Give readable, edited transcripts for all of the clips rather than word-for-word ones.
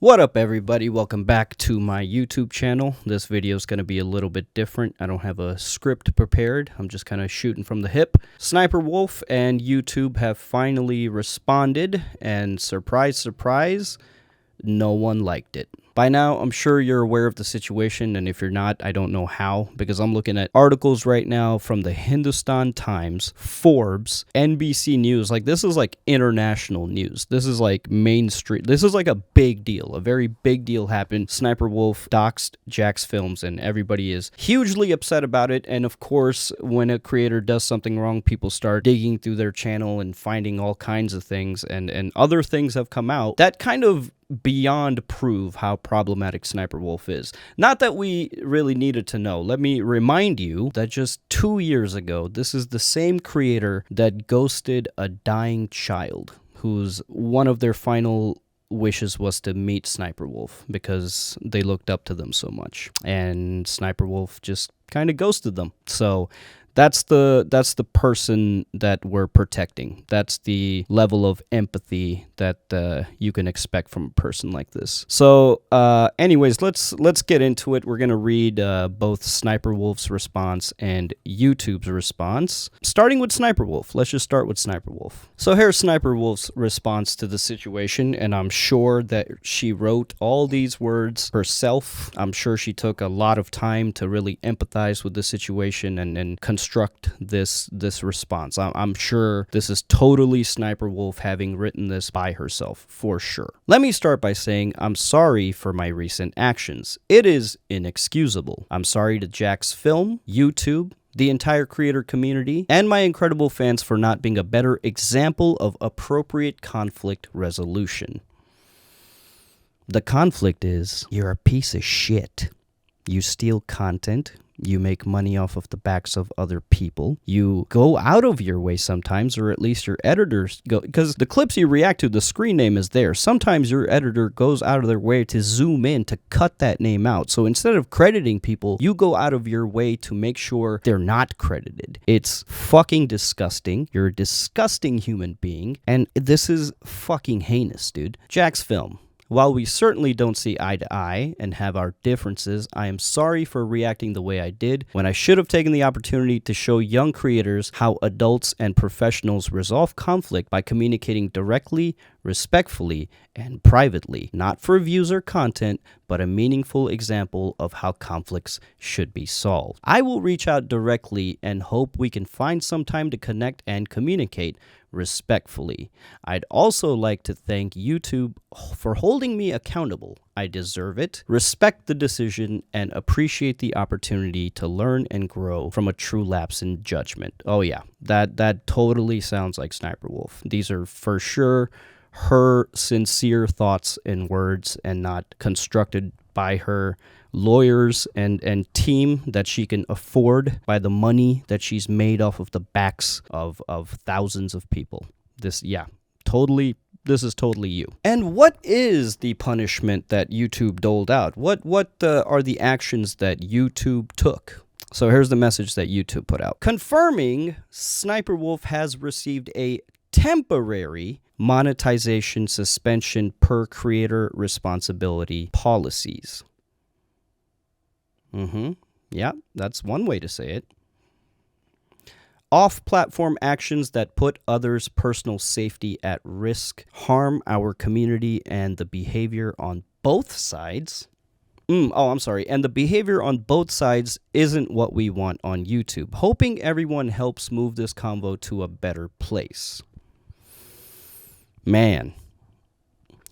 What up, everybody? Welcome back to my YouTube channel. This video is going to be a little bit different. I don't have a script prepared. I'm just kind of shooting from the hip. Sniper Wolf and YouTube have finally responded, and surprise, surprise, no one liked it. By now, I'm sure you're aware of the situation, and if you're not, I don't know how, because I'm looking at articles right now from the Hindustan Times, Forbes, NBC News. Like, this is like international news. This is like mainstream. This is like a big deal. A very big deal happened. Sniper Wolf doxed Jack's Films, and everybody is hugely upset about it. And of course, when a creator does something wrong, people start digging through their channel and finding all kinds of things, and other things have come out that kind of beyond prove how problematic Sniper Wolf is. Not that we really needed to know. Let me remind you that just 2 years ago, this is the same creator that ghosted a dying child whose one of their final wishes was to meet Sniper Wolf because they looked up to them so much. And Sniper Wolf just kind of ghosted them. So that's the person that we're protecting. That's the level of empathy that you can expect from a person like this. So, anyways, let's get into it. We're gonna read both Sniper Wolf's response and YouTube's response. Starting with Sniper Wolf. Let's just start with Sniper Wolf. So here's Sniper Wolf's response to the situation, and I'm sure that she wrote all these words herself. I'm sure she took a lot of time to really empathize with the situation and construct this response. I'm sure this is totally Sniper Wolf having written this by herself, for sure. Let me start by saying I'm sorry for my recent actions. It is inexcusable. I'm sorry to Jack's Film, YouTube, the entire creator community, and my incredible fans for not being a better example of appropriate conflict resolution. The conflict is, you're a piece of shit. You steal content. You make money off of the backs of other people. You go out of your way sometimes, or at least your editors go, because the clips you react to, the screen name is there. Sometimes your editor goes out of their way to zoom in to cut that name out. So instead of crediting people, you go out of your way to make sure they're not credited. It's fucking disgusting. You're a disgusting human being, and this is fucking heinous, dude. Jack's Film. While we certainly don't see eye to eye and have our differences, I am sorry for reacting the way I did when I should have taken the opportunity to show young creators how adults and professionals resolve conflict by communicating directly, respectfully, and privately, not for views or content, but a meaningful example of how conflicts should be solved. I will reach out directly and hope we can find some time to connect and communicate respectfully. I'd also like to thank YouTube for holding me accountable. I deserve it, respect the decision, and appreciate the opportunity to learn and grow from a true lapse in judgment. Oh yeah, that totally sounds like Sniper Wolf. These are for sure her sincere thoughts and words, and not constructed by her lawyers and team that she can afford by the money that she's made off of the backs of thousands of people. This is totally you. And what is the punishment that YouTube doled out? What are the actions that YouTube took? So here's the message that YouTube put out. Confirming Sniper Wolf has received a temporary monetization suspension per creator responsibility policies. Yeah, that's one way to say it. Off-platform actions that put others' personal safety at risk, harm our community, and the behavior on both sides. And the behavior on both sides isn't what we want on YouTube. Hoping everyone helps move this convo to a better place. Man.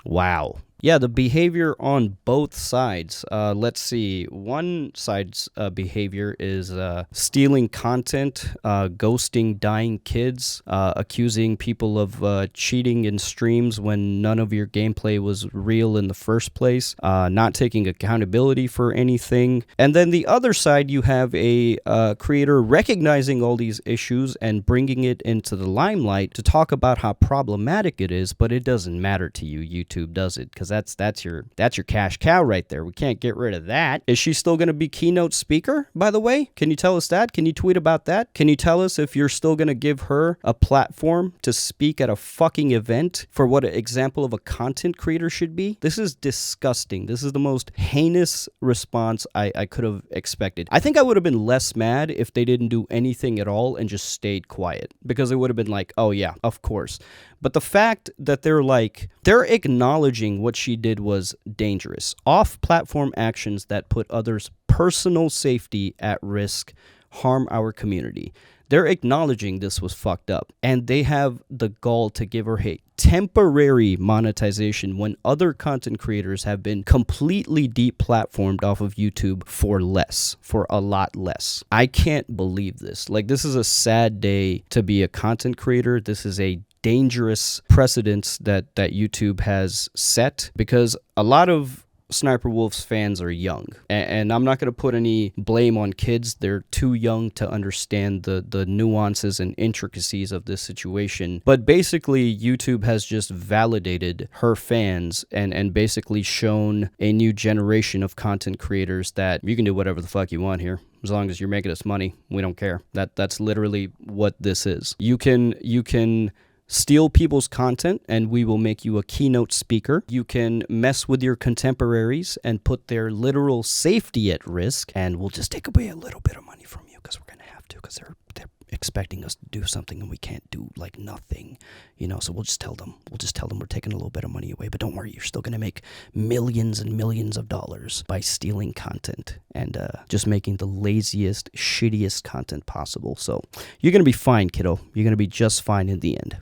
Wow. Yeah, the behavior on both sides. Let's see. One side's behavior is stealing content, ghosting dying kids, accusing people of cheating in streams when none of your gameplay was real in the first place, not taking accountability for anything. And then the other side, you have a creator recognizing all these issues and bringing it into the limelight to talk about how problematic it is, but it doesn't matter to you. YouTube does it because because that's your cash cow right there. We can't get rid of that. Is she still going to be keynote speaker, by the way? Can you tell us that? Can you tweet about that? Can you tell us if you're still going to give her a platform to speak at a fucking event for what an example of a content creator should be? This is disgusting. This is the most heinous response I could have expected. I think I would have been less mad if they didn't do anything at all and just stayed quiet, because it would have been like, oh yeah, of course. But the fact that they're acknowledging what she did was dangerous. Off-platform actions that put others' personal safety at risk harm our community. They're acknowledging this was fucked up, and they have the gall to give her temporary monetization when other content creators have been completely deplatformed off of YouTube for a lot less. I can't believe this. Like, this is a sad day to be a content creator. This is a dangerous precedent that YouTube has set, because a lot of Sniper Wolf's fans are young, and I'm not going to put any blame on kids. They're too young to understand the nuances and intricacies of this situation. But basically, YouTube has just validated her fans and basically shown a new generation of content creators that you can do whatever the fuck you want here. As long as you're making us money, we don't care. That's literally what this is. You can steal people's content and we will make you a keynote speaker. You can mess with your contemporaries and put their literal safety at risk, and we'll just take away a little bit of money from you because we're going to have to, because they're expecting us to do something and we can't do like nothing, so we'll just tell them we're taking a little bit of money away, but don't worry, you're still going to make millions and millions of dollars by stealing content and just making the laziest, shittiest content possible. So you're going to be fine, kiddo. You're going to be just fine in the end.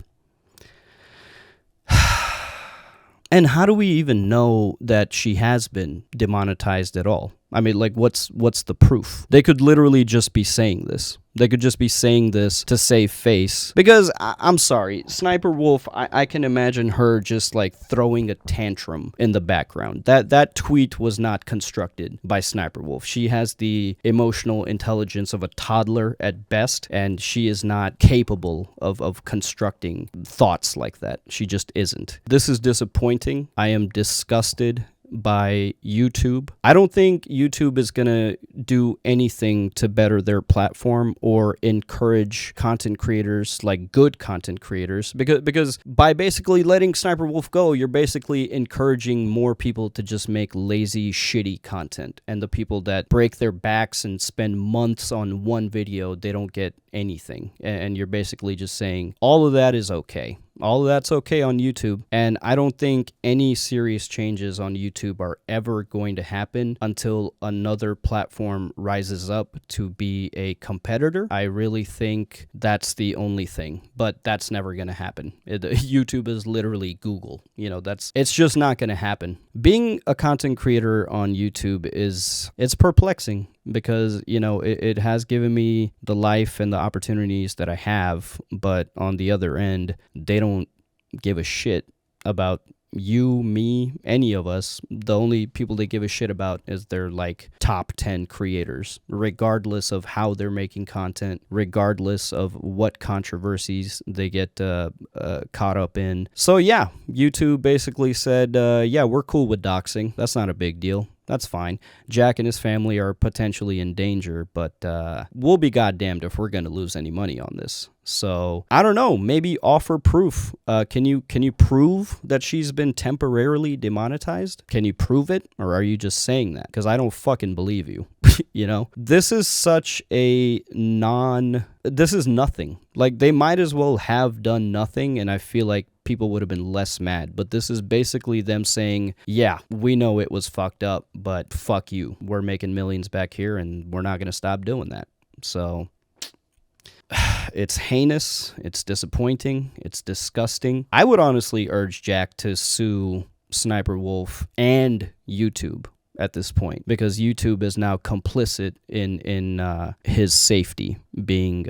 And how do we even know that she has been demonetized at all? I mean, like, what's the proof? They could literally just be saying this. They could just be saying this to save face. Because, I'm sorry, Sniper Wolf, I can imagine her just, like, throwing a tantrum in the background. That tweet was not constructed by Sniper Wolf. She has the emotional intelligence of a toddler at best, and she is not capable of constructing thoughts like that. She just isn't. This is disappointing. I am disgusted by YouTube. I don't think YouTube is going to do anything to better their platform or encourage content creators, like good content creators, because by basically letting Sniper Wolf go, you're basically encouraging more people to just make lazy, shitty content. And the people that break their backs and spend months on one video, they don't get anything. And you're basically just saying all of that is okay. All of that's okay on YouTube, and I don't think any serious changes on YouTube are ever going to happen until another platform rises up to be a competitor. I really think that's the only thing, but that's never going to happen. YouTube is literally Google. It's just not going to happen. Being a content creator on YouTube it's perplexing, because it has given me the life and the opportunities that I have, but on the other end, they don't give a shit about you, me, any of us. The only people they give a shit about is their like top 10 creators, regardless of how they're making content, regardless of what controversies they get caught up in. So yeah, YouTube basically said, yeah, we're cool with doxing. That's not a big deal. That's fine. Jack and his family are potentially in danger, but we'll be goddamned if we're going to lose any money on this. So, I don't know, maybe offer proof. Can you prove that she's been temporarily demonetized? Can you prove it, or are you just saying that? Because I don't fucking believe you. This is such a this is nothing. Like, they might as well have done nothing, and I feel like people would have been less mad. But this is basically them saying, yeah, we know it was fucked up, but fuck you. We're making millions back here, and we're not going to stop doing that. So it's heinous. It's disappointing. It's disgusting. I would honestly urge Jack to sue Sniper Wolf and YouTube at this point, because YouTube is now complicit in his safety being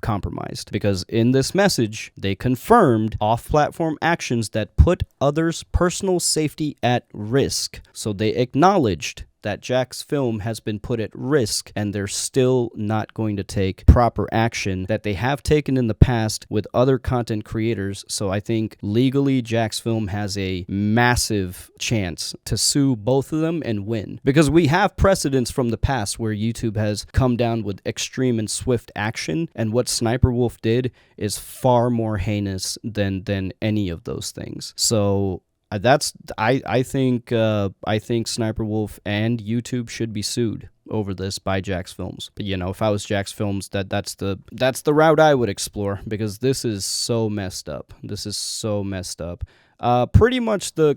compromised. Because in this message, they confirmed off-platform actions that put others' personal safety at risk. So they acknowledged that Jack's film has been put at risk, and they're still not going to take proper action that they have taken in the past with other content creators. So I think legally Jack's film has a massive chance to sue both of them and win, because we have precedents from the past where YouTube has come down with extreme and swift action, and what Sniper Wolf did is far more heinous than any of those things. So I think Sniper Wolf and YouTube should be sued over this by Jack's Films. But if I was Jack's Films, that's the route I would explore, because this is so messed up. This is so messed up. Pretty much the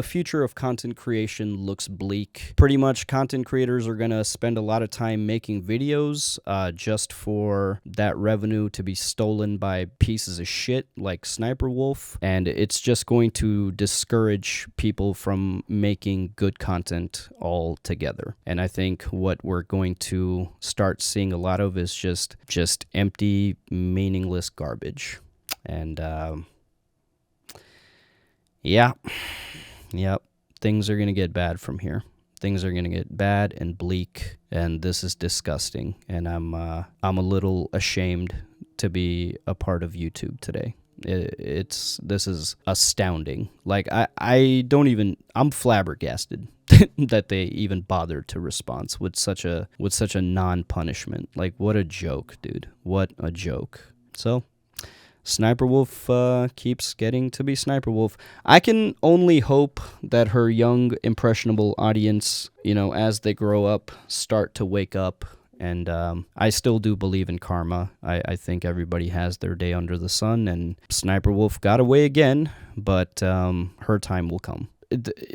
future of content creation looks bleak. Pretty much content creators are going to spend a lot of time making videos just for that revenue to be stolen by pieces of shit like Sniper Wolf, and it's just going to discourage people from making good content altogether. And I think what we're going to start seeing a lot of is just empty, meaningless garbage. And yep, things are going to get bad from here. Things are going to get bad and bleak, and this is disgusting, and I'm a little ashamed to be a part of YouTube today. This is astounding. Like, I'm flabbergasted that they even bothered to respond with such a non-punishment. Like, what a joke, dude. What a joke. So Sniper Wolf keeps getting to be Sniper Wolf. I can only hope that her young, impressionable audience, as they grow up, start to wake up. And I still do believe in karma. I think everybody has their day under the sun, and Sniper Wolf got away again, but her time will come.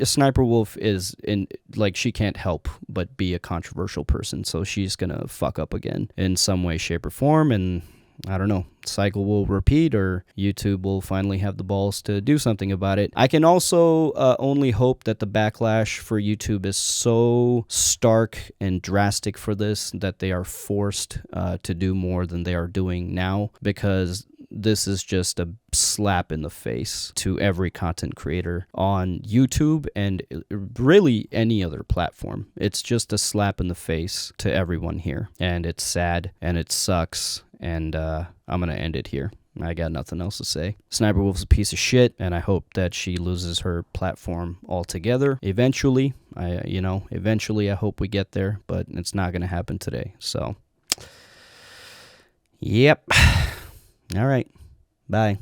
Sniper Wolf she can't help but be a controversial person, so she's gonna fuck up again in some way, shape, or form, and I don't know, cycle will repeat, or YouTube will finally have the balls to do something about it. I can also only hope that the backlash for YouTube is so stark and drastic for this that they are forced to do more than they are doing now, because this is just a slap in the face to every content creator on YouTube and really any other platform. It's just a slap in the face to everyone here, and it's sad and it sucks. And I'm going to end it here. I got nothing else to say. Sniper Wolf's a piece of shit, and I hope that she loses her platform altogether. Eventually, I hope we get there, but it's not going to happen today. So, yep. All right. Bye.